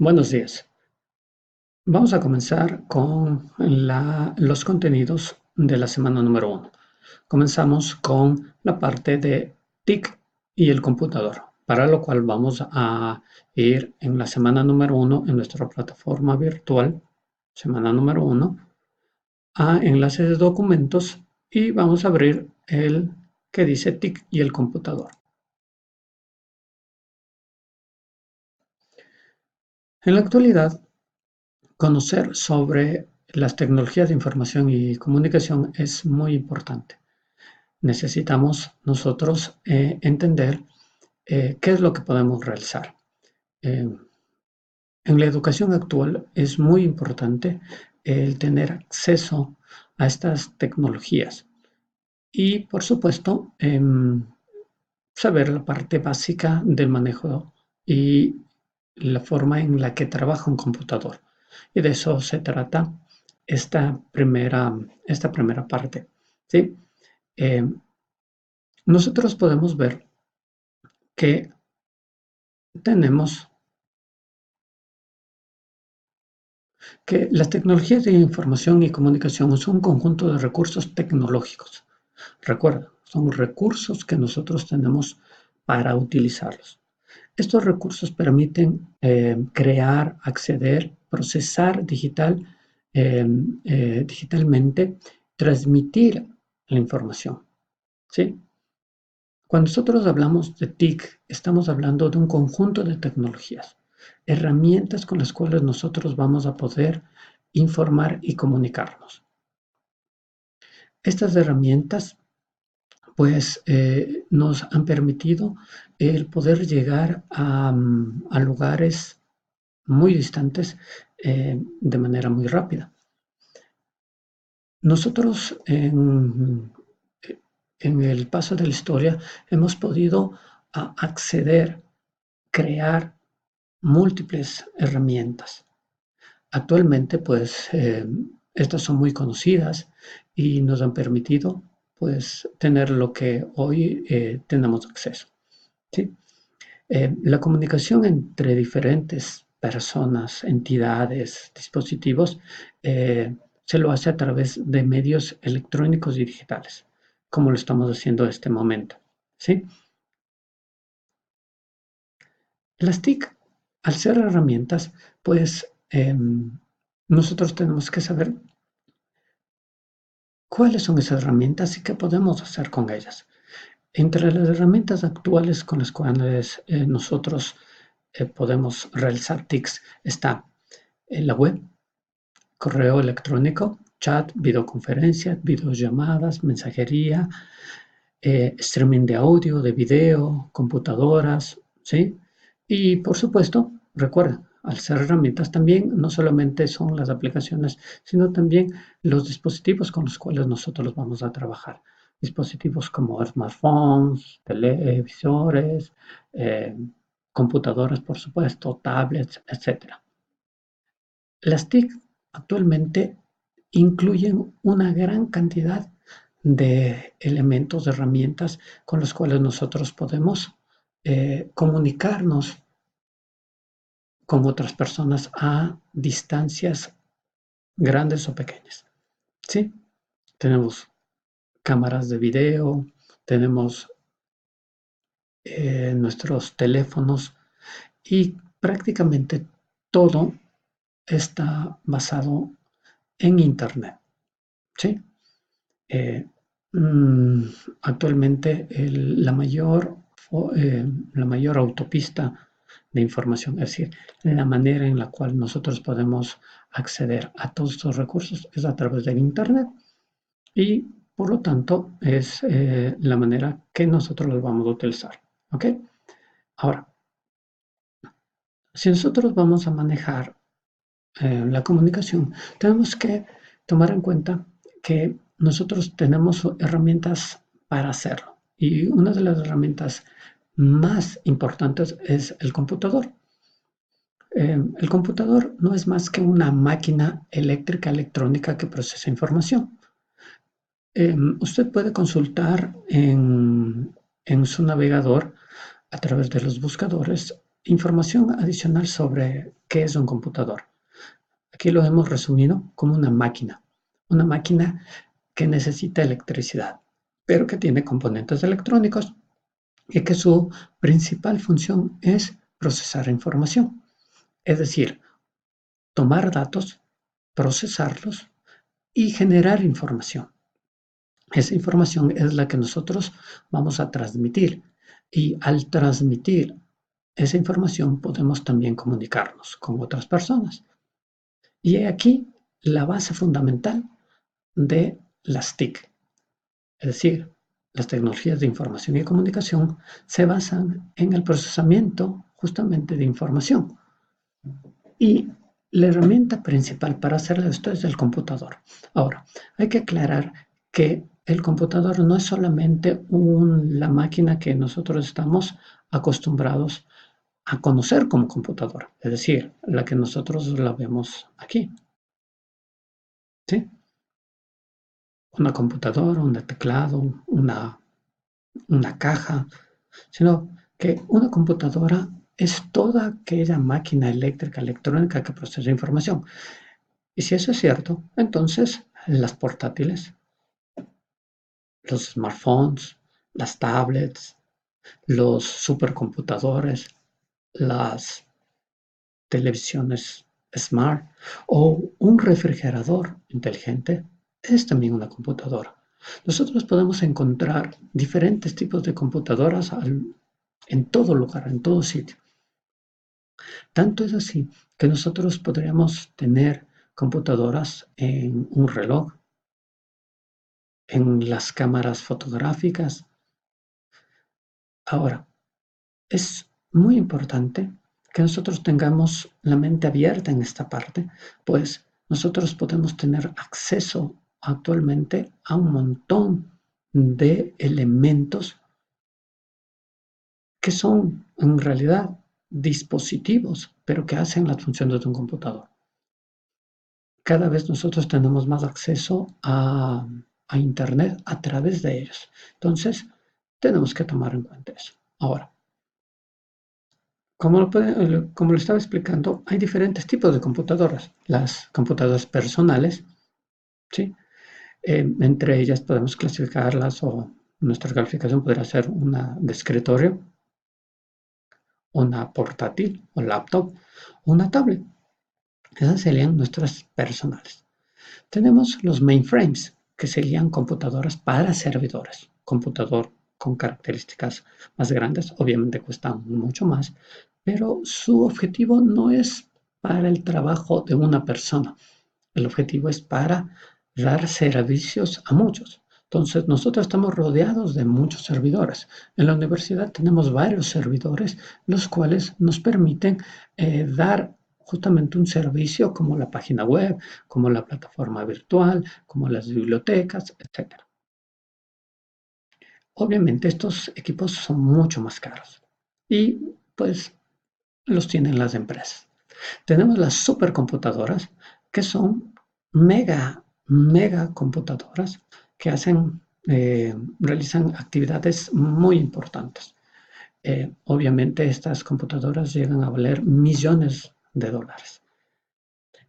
Buenos días. Vamos a comenzar con los contenidos de la semana número uno. Comenzamos con la parte de TIC y el computador, para lo cual vamos a ir en la semana número uno en nuestra plataforma virtual, semana número uno, a enlace de documentos y vamos a abrir el que dice TIC y el computador. En la actualidad, conocer sobre las tecnologías de información y comunicación es muy importante. Necesitamos nosotros entender qué es lo que podemos realizar. Eh, en la educación actual es muy importante el tener acceso a estas tecnologías y, por supuesto, saber la parte básica del manejo y la forma en la que trabaja un computador. Y de eso se trata esta primera parte. ¿Sí? Eh, nosotros podemos ver que tenemos que las tecnologías de información y comunicación son un conjunto de recursos tecnológicos. Recuerda, son recursos que nosotros tenemos para utilizarlos. Estos recursos permiten crear, acceder, procesar digitalmente, transmitir la información. ¿Sí? Cuando nosotros hablamos de TIC, estamos hablando de un conjunto de tecnologías, herramientas con las cuales nosotros vamos a poder informar y comunicarnos. Estas herramientas, pues, nos han permitido el poder llegar a lugares muy distantes de manera muy rápida. Nosotros en el paso de la historia hemos podido acceder, crear múltiples herramientas. Actualmente, pues, estas son muy conocidas y nos han permitido, pues, tener lo que hoy tenemos acceso, ¿sí? La comunicación entre diferentes personas, entidades, dispositivos, se lo hace a través de medios electrónicos y digitales, como lo estamos haciendo en este momento, ¿sí? Las TIC, al ser herramientas, pues nosotros tenemos que saber cuáles son esas herramientas y qué podemos hacer con ellas. Entre las herramientas actuales con las cuales nosotros podemos realizar TICs está la web, correo electrónico, chat, videoconferencia, videollamadas, mensajería, streaming de audio, de video, computadoras, ¿sí? Y por supuesto, recuerda, al ser herramientas también, no solamente son las aplicaciones, sino también los dispositivos con los cuales nosotros vamos a trabajar. Dispositivos como smartphones, televisores, computadoras, por supuesto, tablets, etcétera. Las TIC actualmente incluyen una gran cantidad de elementos, de herramientas con los cuales nosotros podemos comunicarnos con otras personas a distancias grandes o pequeñas. ¿Sí? Tenemos cámaras de video, tenemos nuestros teléfonos y prácticamente todo está basado en Internet. ¿Sí? Eh, mm, Actualmente la mayor autopista de información, es decir, la manera en la cual nosotros podemos acceder a todos estos recursos es a través del Internet y por lo tanto es la manera que nosotros los vamos a utilizar. ¿Ok? Ahora, si nosotros vamos a manejar la comunicación, tenemos que tomar en cuenta que nosotros tenemos herramientas para hacerlo. Y una de las herramientas más importantes es el computador. El computador no es más que una máquina eléctrica electrónica que procesa información. Usted puede consultar en su navegador a través de los buscadores información adicional sobre qué es un computador. Aquí lo hemos resumido como una máquina que necesita electricidad, pero que tiene componentes electrónicos y que su principal función es procesar información, es decir, tomar datos, procesarlos y generar información. Esa información es la que nosotros vamos a transmitir y al transmitir esa información podemos también comunicarnos con otras personas. Y he aquí la base fundamental de las TIC, es decir, las tecnologías de información y comunicación se basan en el procesamiento justamente de información. Y la herramienta principal para hacer esto es el computador. Ahora, hay que aclarar que el computador no es solamente la máquina que nosotros estamos acostumbrados a conocer como computadora, es decir, la que nosotros la vemos aquí, ¿sí? Una computadora, un teclado, una caja, sino que una computadora es toda aquella máquina eléctrica, electrónica que procesa información. Y si eso es cierto, entonces las portátiles, los smartphones, las tablets, los supercomputadores, las televisiones smart o un refrigerador inteligente es también una computadora. Nosotros podemos encontrar diferentes tipos de computadoras en todo lugar, en todo sitio. Tanto es así que nosotros podríamos tener computadoras en un reloj, en las cámaras fotográficas. Ahora, es muy importante que nosotros tengamos la mente abierta en esta parte, pues nosotros podemos tener acceso actualmente a un montón de elementos que son en realidad dispositivos, pero que hacen las funciones de un computador. Cada vez nosotros tenemos más acceso a Internet a través de ellos. Entonces, tenemos que tomar en cuenta eso. Ahora, como lo estaba explicando, hay diferentes tipos de computadoras. Las computadoras personales, ¿sí? Entre ellas podemos clasificarlas o nuestra calificación podría ser una de escritorio, una portátil o laptop, o una tablet. Esas serían nuestras personales. Tenemos los mainframes, que serían computadoras para servidores. Computador con características más grandes, obviamente cuestan mucho más, pero su objetivo no es para el trabajo de una persona. El objetivo es para dar servicios a muchos. Entonces, nosotros estamos rodeados de muchos servidores. En la universidad tenemos varios servidores, los cuales nos permiten dar justamente un servicio como la página web, como la plataforma virtual, como las bibliotecas, etc. Obviamente estos equipos son mucho más caros y pues los tienen las empresas. Tenemos las supercomputadoras que son mega computadoras que realizan actividades muy importantes. Obviamente estas computadoras llegan a valer millones de dólares.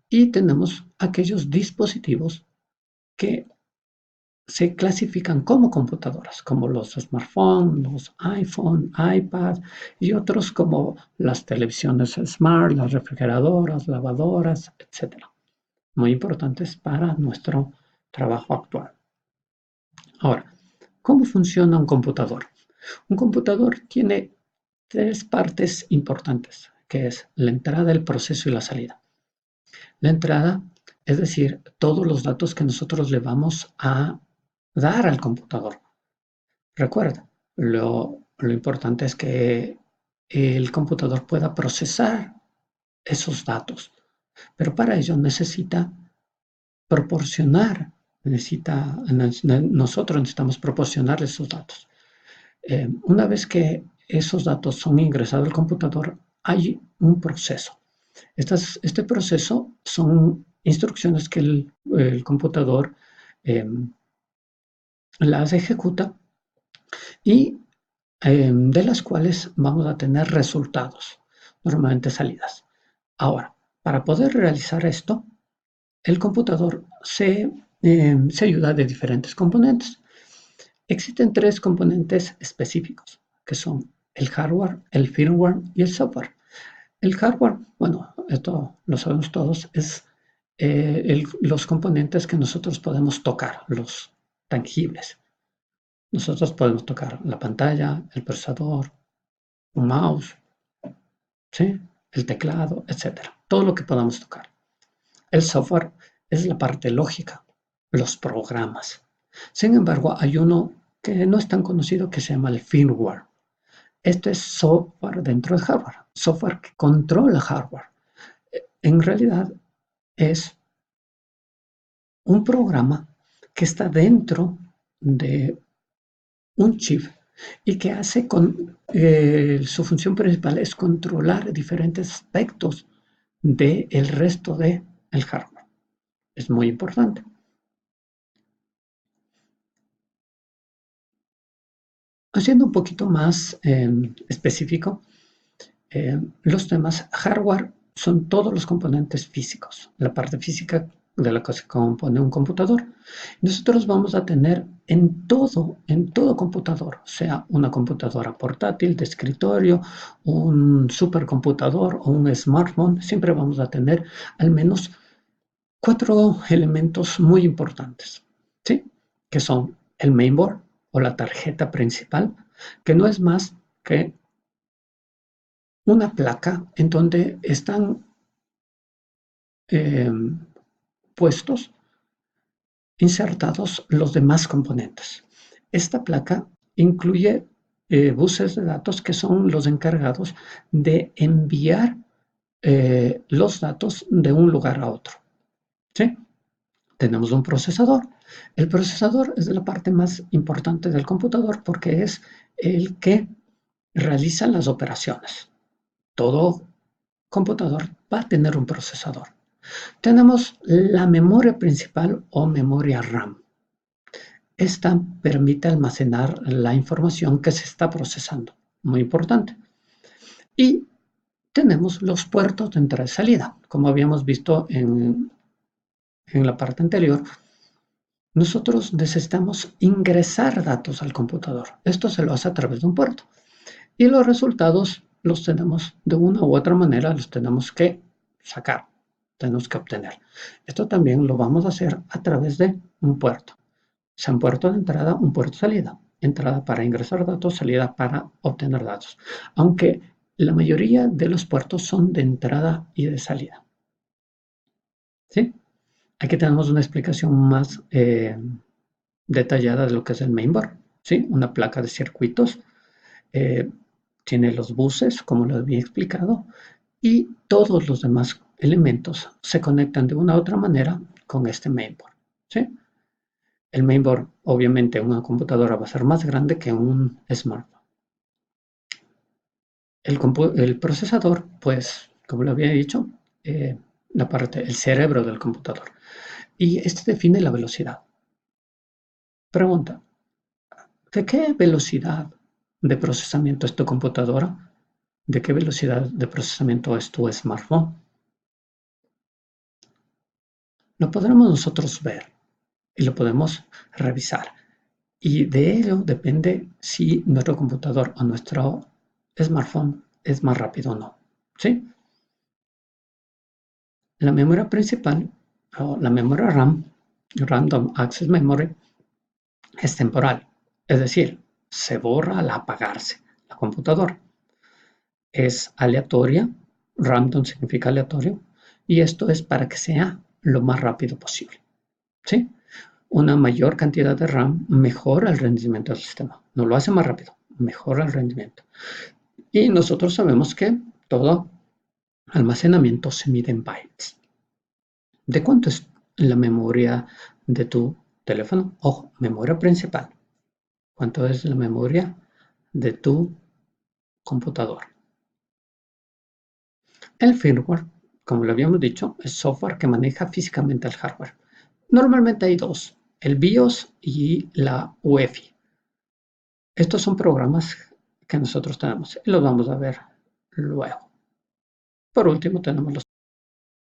Y tenemos aquellos dispositivos que se clasifican como computadoras, como los smartphones, los iPhone, iPad y otros como las televisiones smart, las refrigeradoras, lavadoras, etcétera. Muy importantes para nuestro trabajo actual. Ahora, ¿cómo funciona un computador? Un computador tiene tres partes importantes, que es la entrada, el proceso y la salida. La entrada, es decir, todos los datos que nosotros le vamos a dar al computador. Recuerda, lo importante es que el computador pueda procesar esos datos, pero para ello necesita proporcionar, nosotros necesitamos proporcionarle esos datos. Una vez que esos datos son ingresados al computador, hay un proceso. Este proceso son instrucciones que el computador las ejecuta y de las cuales vamos a tener resultados. normalmente salidas. Ahora, para poder realizar esto, el computador se ayuda de diferentes componentes. Existen tres componentes específicos, que son el hardware, el firmware y el software. El hardware, bueno, esto lo sabemos todos, es los componentes que nosotros podemos tocar, los tangibles. Nosotros podemos tocar la pantalla, el procesador, un mouse, ¿sí? El teclado, etcétera. Todo lo que podamos tocar. El software es la parte lógica, los programas. Sin embargo, hay uno que no es tan conocido que se llama el firmware. Esto es software dentro del hardware, software que controla hardware. En realidad es un programa que está dentro de un chip y que hace su función principal es controlar diferentes aspectos del resto del hardware. Es muy importante. Haciendo un poquito más específico, los temas hardware son todos los componentes físicos, la parte física de la que se compone un computador. Nosotros vamos a tener en todo computador, sea una computadora portátil de escritorio, un supercomputador o un smartphone, siempre vamos a tener al menos cuatro elementos muy importantes, ¿sí? Que son el mainboard o la tarjeta principal, que no es más que una placa en donde están eh, puestos, insertados los demás componentes. Esta placa incluye buses de datos que son los encargados de enviar los datos de un lugar a otro. ¿Sí? Tenemos un procesador. El procesador es la parte más importante del computador porque es el que realiza las operaciones. Todo computador va a tener un procesador. Tenemos la memoria principal o memoria RAM. Esta permite almacenar la información que se está procesando, muy importante. Y tenemos los puertos de entrada y salida. Como habíamos visto en la parte anterior, nosotros necesitamos ingresar datos al computador. Esto se lo hace a través de un puerto. Y los resultados los tenemos de una u otra manera, los tenemos que sacar, tenemos que obtener. Esto también lo vamos a hacer a través de un puerto. Sea un puerto de entrada, un puerto de salida. Entrada para ingresar datos, salida para obtener datos. Aunque la mayoría de los puertos son de entrada y de salida. ¿Sí? Aquí tenemos una explicación más detallada de lo que es el mainboard. ¿Sí? Una placa de circuitos. Eh, tiene los buses, como lo había explicado, y todos los demás elementos se conectan de una u otra manera con este mainboard. ¿Sí? El mainboard, obviamente, una computadora va a ser más grande que un smartphone. El procesador, pues, como lo había dicho, el cerebro del computador. Y este define la velocidad. Pregunta, ¿de qué velocidad de procesamiento es tu computadora? ¿De qué velocidad de procesamiento es tu smartphone? Lo podremos nosotros ver y lo podemos revisar. Y de ello depende si nuestro computador o nuestro smartphone es más rápido o no. ¿Sí? La memoria principal o la memoria RAM, Random Access Memory, es temporal. Es decir, se borra al apagarse la computadora. Es aleatoria, random significa aleatorio, y esto es para que sea lo más rápido posible. ¿Sí? Una mayor cantidad de RAM mejora el rendimiento del sistema. No lo hace más rápido, mejora el rendimiento. Y nosotros sabemos que todo almacenamiento se mide en bytes. ¿De cuánto es la memoria de tu teléfono? Ojo, memoria principal. ¿Cuánto es la memoria de tu computador? El firmware, como lo habíamos dicho, es software que maneja físicamente el hardware. Normalmente hay dos, el BIOS y la UEFI. Estos son programas que nosotros tenemos y los vamos a ver luego. Por último, tenemos los